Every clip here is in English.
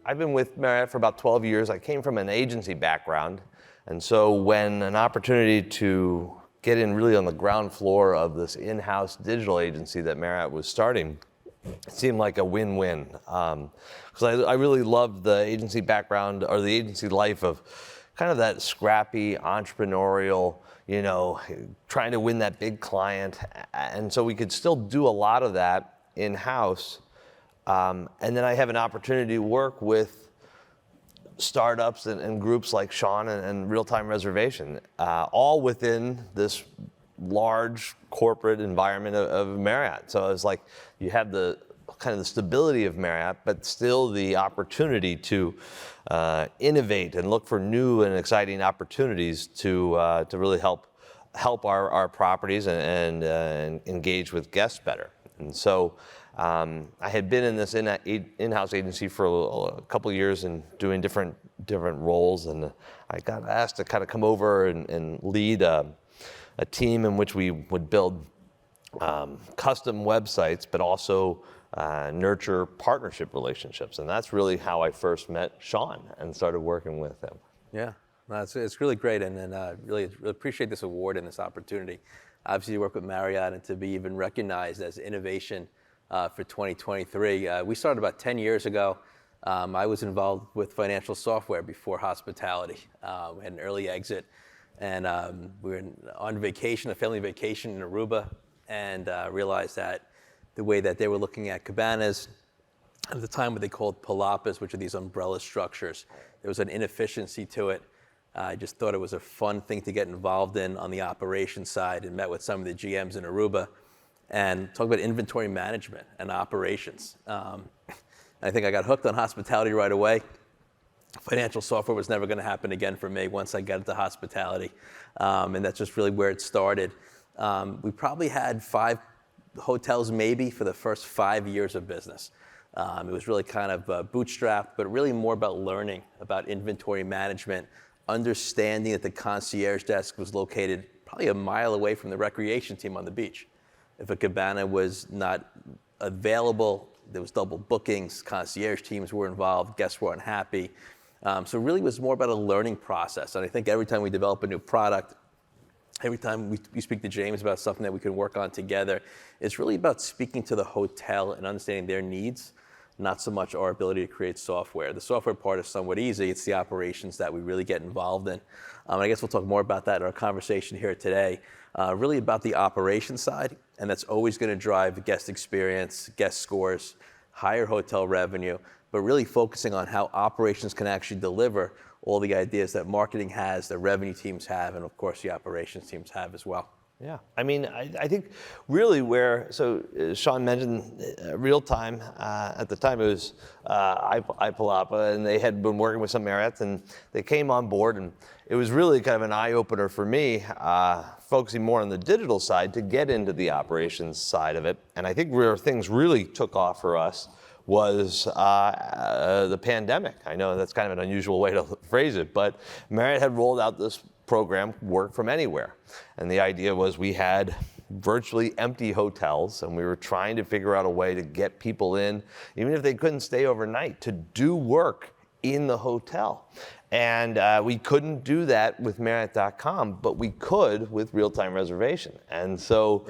I've been with Marriott for about 12 years. I came from an agency background. And so when an opportunity to get in really on the ground floor of this in-house digital agency that Marriott was starting, it seemed like a win-win. Because I really loved the agency background or the agency life of kind of that scrappy, entrepreneurial, trying to win that big client. And so we could still do a lot of that in-house. And then I have an opportunity to work with startups and groups like Shawn and RealTime Reservation, all within this large corporate environment of Marriott. So it's like you have the kind of the stability of Marriott, but still the opportunity to innovate and look for new and exciting opportunities to really help our properties and engage with guests better. And so I had been in this in-house agency for a couple of years and doing different roles, and I got asked to kind of come over and lead a team in which we would build custom websites, but also nurture partnership relationships. And that's really how I first met Shawn and started working with him. Yeah, it's really great, and really appreciate this award and this opportunity. Obviously, you work with Marriott, and to be even recognized as innovation for 2023. We started about 10 years ago. I was involved with financial software before hospitality. We had an early exit, and we were on vacation, a family vacation in Aruba, and realized that the way that they were looking at cabanas, at the time what they called palapas, which are these umbrella structures, there was an inefficiency to it. I just thought it was a fun thing to get involved in on the operations side, and met with some of the GMs in Aruba and talked about inventory management and operations. I think I got hooked on hospitality right away. Financial software was never going to happen again for me once I got into hospitality, and that's just really where it started. We probably had 5 hotels maybe for the first 5 years of business. It was really kind of bootstrapped, but really more about learning about inventory management, understanding that the concierge desk was located probably a mile away from the recreation team on the beach. If a cabana was not available, there was double bookings, concierge teams were involved, guests were unhappy. So really it was more about a learning process. And I think every time we develop a new product, every time we speak to James about something that we can work on together, it's really about speaking to the hotel and understanding their needs, not so much our ability to create software. The software part is somewhat easy. It's the operations that we really get involved in. I guess we'll talk more about that in our conversation here today. Really about the operations side, and that's always going to drive guest experience, guest scores, higher hotel revenue, but really focusing on how operations can actually deliver all the ideas that marketing has, the revenue teams have, and of course the operations teams have as well. Yeah, I mean, I think really so Shawn mentioned RealTime. At the time it was iPalapa, and they had been working with some Marriotts, and they came on board, and it was really kind of an eye-opener for me, focusing more on the digital side to get into the operations side of it. And I think where things really took off for us was the pandemic. I know that's kind of an unusual way to phrase it, but Marriott had rolled out this program, Work From Anywhere. And the idea was we had virtually empty hotels, and we were trying to figure out a way to get people in, even if they couldn't stay overnight, to do work in the hotel. And we couldn't do that with Marriott.com, but we could with RealTime Reservation. And so,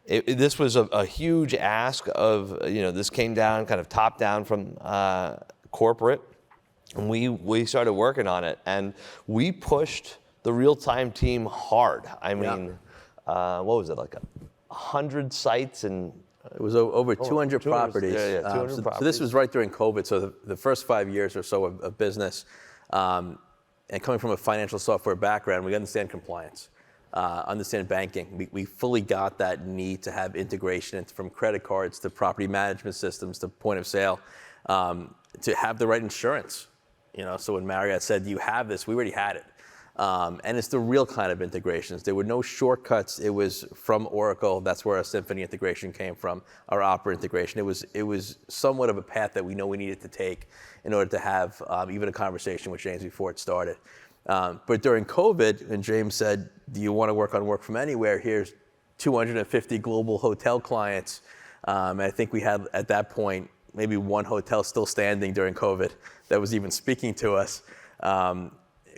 this was a huge ask of, this came down, kind of top down from corporate. And we started working on it, and we pushed the RealTime team hard. I mean, what was it, like 100 sites and... It was over 200 properties. Yeah, 200 properties. So this was right during COVID, so the first 5 years or so of business, and coming from a financial software background, we understand compliance, understand banking. We fully got that need to have integration from credit cards to property management systems to point of sale, to have the right insurance. So when Marriott said, "Do you have this?" we already had it. And it's the real kind of integrations. There were no shortcuts. It was from Oracle. That's where our Symphony integration came from, our Opera integration. It was somewhat of a path that we know we needed to take in order to have even a conversation with James before it started. But during COVID, and James said, "Do you want to work on Work From Anywhere? Here's 250 global hotel clients." And I think we had, at that point, maybe one hotel still standing during COVID that was even speaking to us.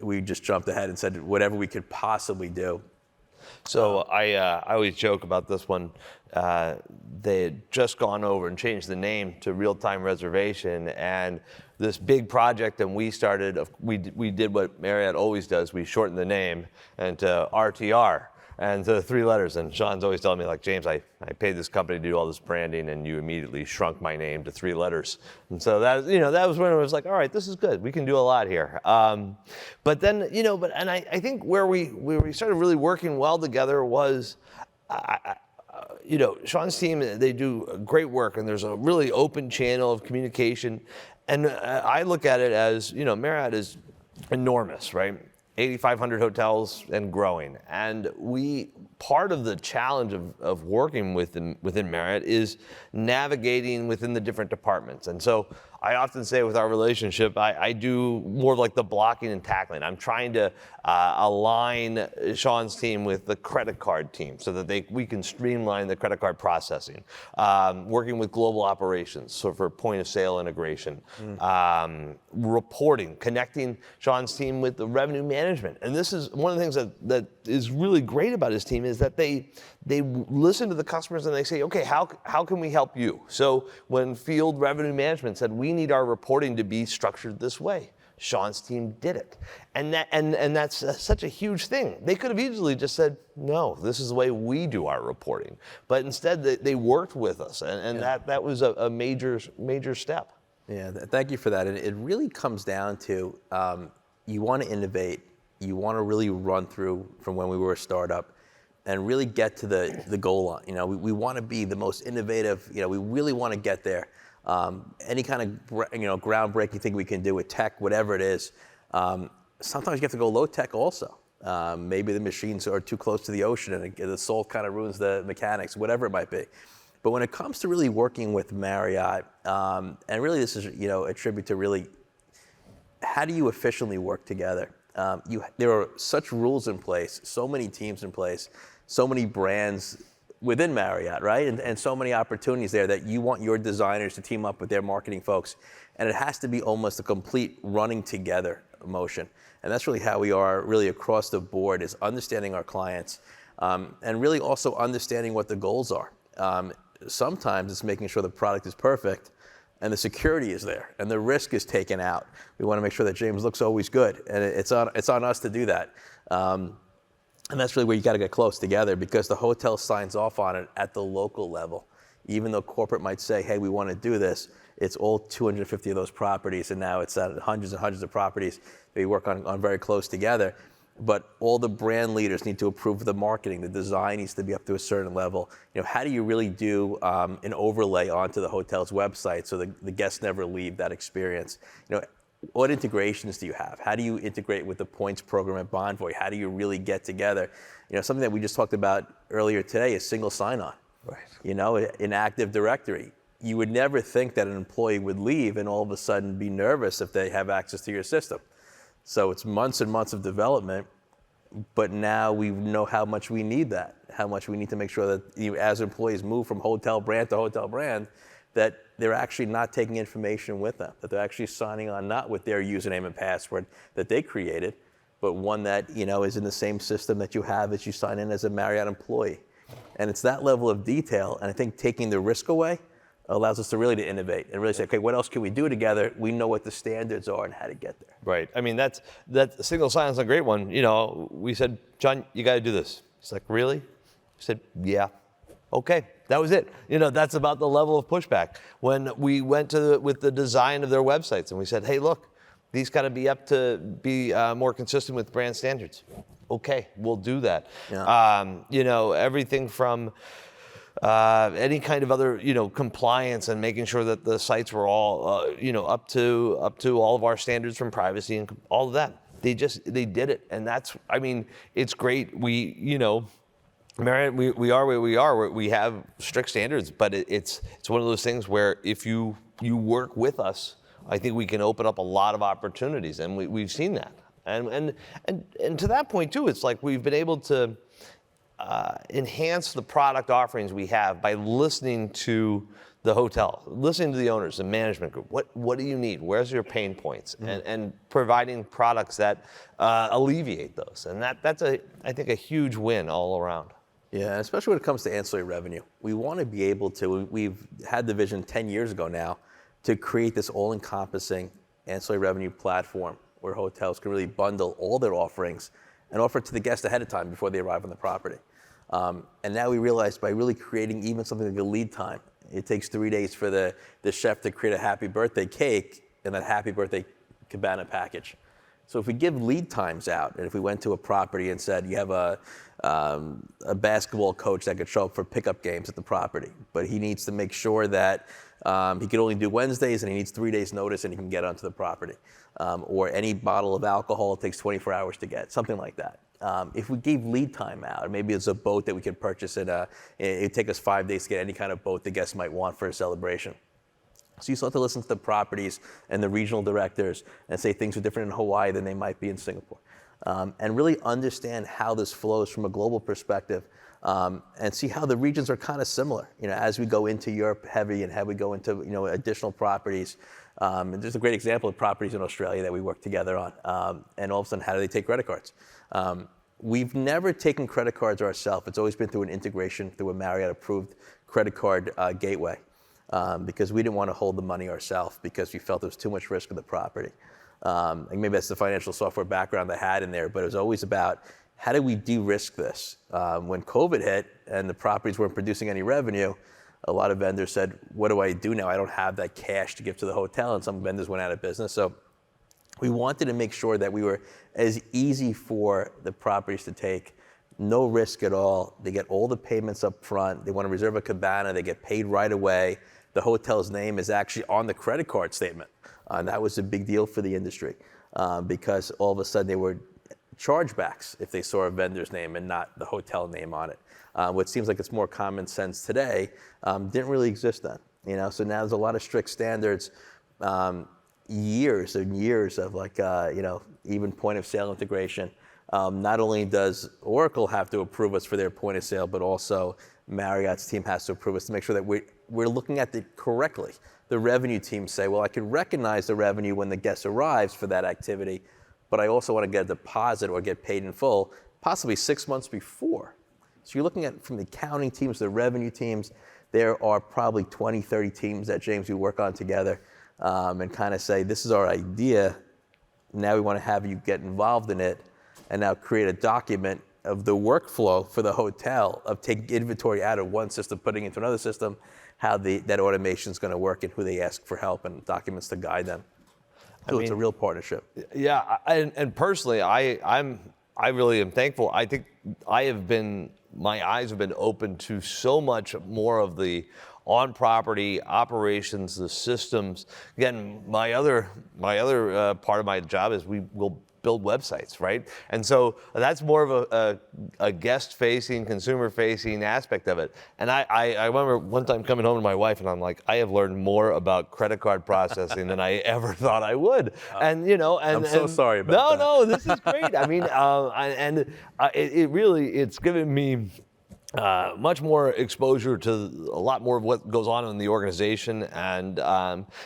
We just jumped ahead and said whatever we could possibly do. So I always joke about this one. They had just gone over and changed the name to RealTime Reservation, and this big project, and we did what Marriott always does. We shortened the name and to RTR and to 3 letters. And Shawn's always telling me, like, James, I paid this company to do all this branding, and you immediately shrunk my name to 3 letters. And so that was when it was like, all right, this is good. We can do a lot here. But then, I think where we started really working well together was, Shawn's team, they do great work, and there's a really open channel of communication. And I look at it as, Marriott is enormous, right? 8,500 hotels and growing. And part of the challenge of working within Marriott is navigating within the different departments. And so I often say with our relationship, I do more like the blocking and tackling. I'm trying to align Shawn's team with the credit card team so that we can streamline the credit card processing. Working with global operations, so for point of sale integration. Reporting, connecting Shawn's team with the revenue management. And this is one of the things that is really great about his team is that they listen to the customers and they say, okay, how can we help you? So when field revenue management said, we need our reporting to be structured this way, Shawn's team did it. And that's such a huge thing. They could have easily just said, no, this is the way we do our reporting. But instead they worked with us, and that was a major step. Yeah, thank you for that. And it really comes down to you want to innovate, you want to really run through from when we were a startup and really get to the goal line. We want to be the most innovative, we really want to get there. Any kind of groundbreaking thing we can do with tech, whatever it is. Sometimes you have to go low tech also. Maybe the machines are too close to the ocean and the salt kind of ruins the mechanics, whatever it might be. But when it comes to really working with Marriott, and really this is a tribute to really how do you efficiently work together? There are such rules in place, so many teams in place, so many brands within Marriott, right? And so many opportunities there that you want your designers to team up with their marketing folks. And it has to be almost a complete running together motion. And that's really how we are really across the board, is understanding our clients and really also understanding what the goals are. Sometimes it's making sure the product is perfect and the security is there and the risk is taken out. We want to make sure that James looks always good, and it's on us to do that. And that's really where you got to get close together, because the hotel signs off on it at the local level. Even though corporate might say, hey, we want to do this, it's all 250 of those properties, and now it's at hundreds and hundreds of properties that we work on very close together. But all the brand leaders need to approve the marketing. The design needs to be up to a certain level. How do you really do an overlay onto the hotel's website so the guests never leave that experience? What integrations do you have? How do you integrate with the points program at Bonvoy? How do you really get together? Something that we just talked about earlier today is single sign-on. Right. In Active Directory. You would never think that an employee would leave and all of a sudden be nervous if they have access to your system. So it's months and months of development, but now we know how much we need that, how much we need to make sure that as employees move from hotel brand to hotel brand, that they're actually not taking information with them, that they're actually signing on not with their username and password that they created, but one that is in the same system that you have as you sign in as a Marriott employee. And it's that level of detail, and I think taking the risk away allows us to really innovate and really say, okay, what else can we do together? We know what the standards are and how to get there. Right. I mean, that single sign is a great one. We said, John, you got to do this. He's like, really? I said, yeah. Okay, that was it. That's about the level of pushback. When we went with the design of their websites and we said, hey, look, these got to be more consistent with brand standards. Okay, we'll do that. Yeah. Everything from any kind of other, compliance and making sure that the sites were all, up to all of our standards from privacy and all of that. They did it, and it's great. Marriott, we are where we are. We have strict standards, but it's one of those things where if you work with us, I think we can open up a lot of opportunities, and we've seen that. And to that point too, it's like we've been able to enhance the product offerings we have by listening to the hotel, listening to the owners, the management group. What do you need? Where's your pain points? And providing products that alleviate those. And that's I think a huge win all around. Yeah, especially when it comes to ancillary revenue. We want to be able to, we've had the vision 10 years ago now to create this all-encompassing ancillary revenue platform where hotels can really bundle all their offerings and offer it to the guest ahead of time before they arrive on the property. And now we realize by really creating even something like a lead time, it takes 3 days for the chef to create a happy birthday cake and that happy birthday cabana package. So if we give lead times out, and if we went to a property and said, you have a basketball coach that could show up for pickup games at the property, but he needs to make sure that he can only do Wednesdays and he needs 3 days notice and he can get onto the property. Or any bottle of alcohol, it takes 24 hours to get, something like that. If we gave lead time out, or maybe it's a boat that we could purchase it'd take us 5 days to get any kind of boat the guest might want for a celebration. So you still have to listen to the properties and the regional directors and say things are different in Hawaii than they might be in Singapore. And really understand how this flows from a global perspective, and see how the regions are kind of similar. As we go into Europe heavy and how we go into additional properties. And there's a great example of properties in Australia that we work together on. And all of a sudden, how do they take credit cards? We've never taken credit cards ourselves. It's always been through an integration through a Marriott-approved credit card gateway, because we didn't want to hold the money ourselves because we felt there was too much risk of the property. And maybe that's the financial software background I had in there, but it was always about how do we de-risk this? When COVID hit and the properties weren't producing any revenue, a lot of vendors said, what do I do now? I don't have that cash to give to the hotel, and some vendors went out of business. So we wanted to make sure that we were as easy for the properties to take, no risk at all. They get all the payments up front. They want to reserve a cabana, they get paid right away. The hotel's name is actually on the credit card statement. And that was a big deal for the industry, because all of a sudden they were chargebacks if they saw a vendor's name and not the hotel name on it. What seems like it's more common sense today didn't really exist then. So now there's a lot of strict standards, years and years of even point of sale integration. Not only does Oracle have to approve us for their point of sale, but also Marriott's team has to approve us to make sure that we're looking at it correctly. The revenue teams say, well, I can recognize the revenue when the guest arrives for that activity, but I also want to get a deposit or get paid in full, possibly 6 months before. So you're looking at from the accounting teams, the revenue teams, there are probably 20, 30 teams that, James, we work on together and kind of say, this is our idea. Now we want to have you get involved in it and now create a document of the workflow for the hotel of taking inventory out of one system, putting it into another system, how that automation is going to work and who they ask for help and documents to guide them. So it's a real partnership. Yeah, and personally, I really am thankful. I think my eyes have been open to so much more of the on-property operations, the systems. Again, my other part of my job is we will build websites, right? And so that's more of a guest-facing, consumer-facing aspect of it. And I remember one time coming home to my wife, and I'm like, I have learned more about credit card processing than I ever thought I would. And I'm so sorry about that. No, this is great. I mean, it's given me much more exposure to a lot more of what goes on in the organization, and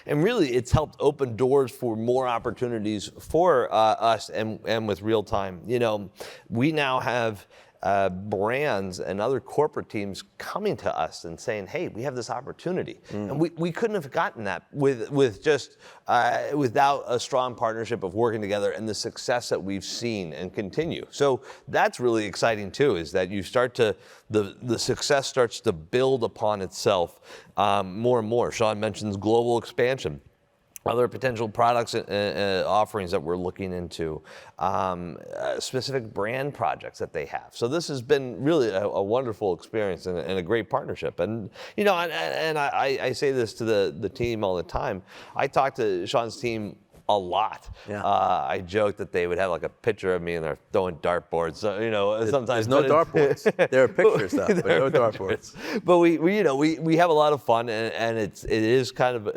really it's helped open doors for more opportunities for us and with RealTime. We now have brands and other corporate teams coming to us and saying, hey, we have this opportunity. And we couldn't have gotten that with just without a strong partnership of working together and the success that we've seen and continue. So that's really exciting too, is that you start to, the success starts to build upon itself more and more. Shawn mentions global expansion. Other potential products and offerings that we're looking into, specific brand projects that they have. So this has been really a wonderful experience and a great partnership. And I say this to the team all the time. I talk to Shawn's team a lot. Yeah. I joke that they would have like a picture of me and they're throwing dartboards. So, sometimes there's no dartboards. There are pictures though, but no dartboards. But we have a lot of fun, and it is kind of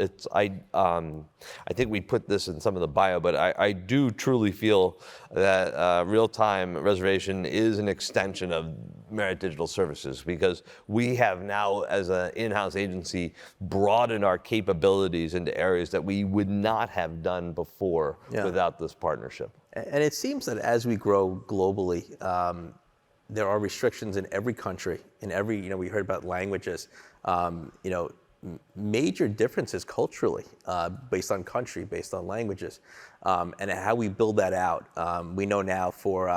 I think we put this in some of the bio, but I do truly feel that RealTime Reservation is an extension of Marriott Digital Services, because we have now, as an in-house agency, broadened our capabilities into areas that we would not have done before without this partnership. And it seems that as we grow globally, there are restrictions in every country, in every, we heard about languages, major differences culturally based on country, based on languages, and how we build that out. We know now for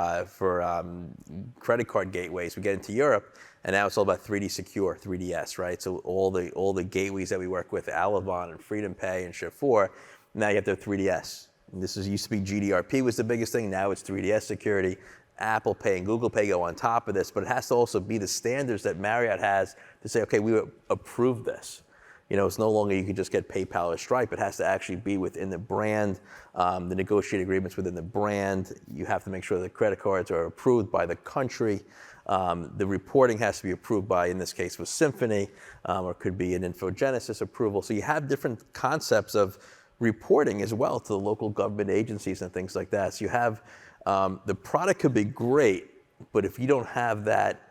credit card gateways, we get into Europe, and now it's all about 3D Secure, 3DS, right? So all the gateways that we work with, Alavon and Freedom Pay and Shift4, now you have to have 3DS. And this used to be GDRP was the biggest thing, now it's 3DS security. Apple Pay and Google Pay go on top of this, but it has to also be the standards that Marriott has to say, okay, we approve this. It's no longer you can just get PayPal or Stripe. It has to actually be within the brand, the negotiated agreements within the brand. You have to make sure the credit cards are approved by the country. The reporting has to be approved by, in this case, with Symphony, or it could be an InfoGenesis approval. So you have different concepts of reporting as well to the local government agencies and things like that. So you have, the product could be great, but if you don't have that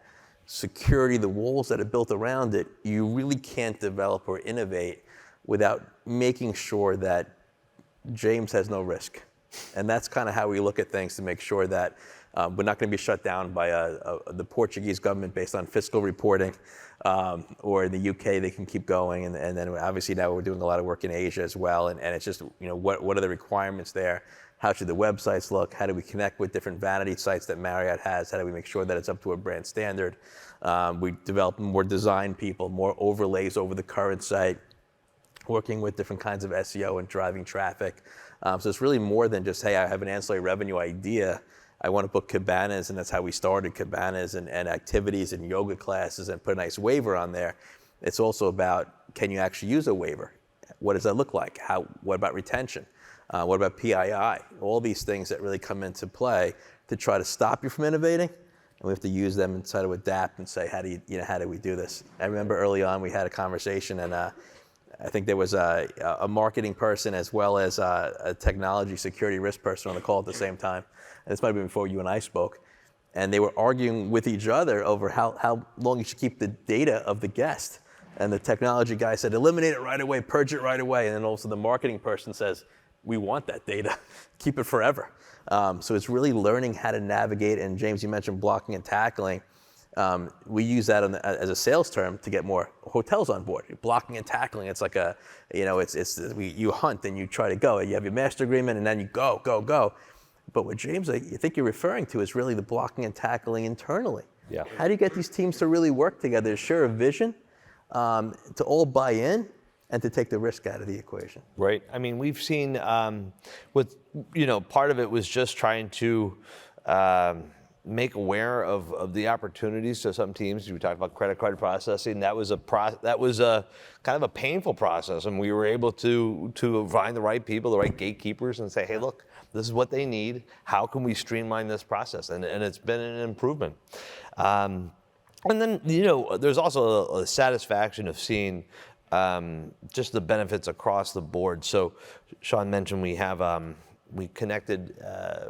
security, the walls that are built around it, you really can't develop or innovate without making sure that James has no risk. And that's kind of how we look at things to make sure that we're not going to be shut down by the Portuguese government based on fiscal reporting, or in the UK they can keep going. And then obviously now we're doing a lot of work in Asia as well. And it's just, what are the requirements there? How should the websites look? How do we connect with different vanity sites that Marriott has? How do we make sure that it's up to a brand standard? We develop more design people, more overlays over the current site, working with different kinds of SEO and driving traffic. So it's really more than just, hey, I have an ancillary revenue idea. I want to book cabanas, and that's how we started cabanas and activities and yoga classes and put a nice waiver on there. It's also about, can you actually use a waiver? What does that look like? What about retention? What about PII? All these things that really come into play to try to stop you from innovating, and we have to use them and try to adapt and say, how do we do this? I remember early on we had a conversation, and I think there was a marketing person as well as a technology security risk person on the call at the same time. And this might have been before you and I spoke. And they were arguing with each other over how long you should keep the data of the guest. And the technology guy said, eliminate it right away, purge it right away. And then also the marketing person says, we want that data, keep it forever. So it's really learning how to navigate. And James, you mentioned blocking and tackling. We use that as a sales term to get more hotels on board. Blocking and tackling, it's like you hunt and you try to go. You have your master agreement and then you go, go, go. But what James, I think you're referring to is really the blocking and tackling internally. Yeah. How do you get these teams to really work together, to share a vision, to all buy in, and to take the risk out of the equation? Right. I mean, we've seen part of it was just trying to make aware of the opportunities to some teams. We talked about credit card processing. That was a kind of a painful process, and we were able to find the right people, the right gatekeepers, and say, hey, look, this is what they need. How can we streamline this process? And it's been an improvement. And then there's also a satisfaction of seeing just the benefits across the board. So Shawn mentioned we connected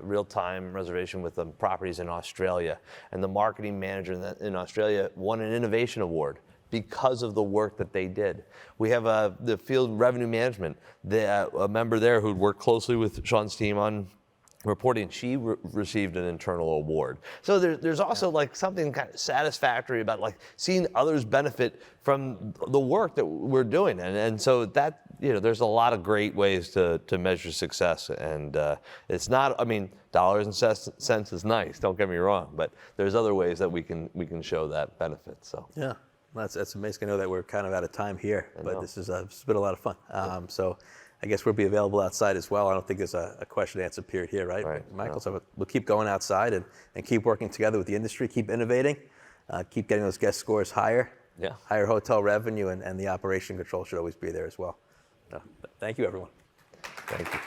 RealTime Reservation with the properties in Australia, and the marketing manager in Australia won an innovation award because of the work that they did. We have the field revenue management, a member there who'd worked closely with Shawn's team on reporting. She received an internal award. So there's also like something kind of satisfactory about like seeing others benefit from the work that we're doing, and so that there's a lot of great ways to measure success, and it's not. I mean, dollars and cents is nice. Don't get me wrong, but there's other ways that we can show that benefit. So yeah. That's amazing to know that we're kind of out of time here, but this has been a lot of fun. So I guess we'll be available outside as well. I don't think there's a question and answer period here, right? Michael, no. So we'll keep going outside and keep working together with the industry, keep innovating, keep getting those guest scores higher, higher hotel revenue, and the operation control should always be there as well. So, thank you, everyone. Thank you.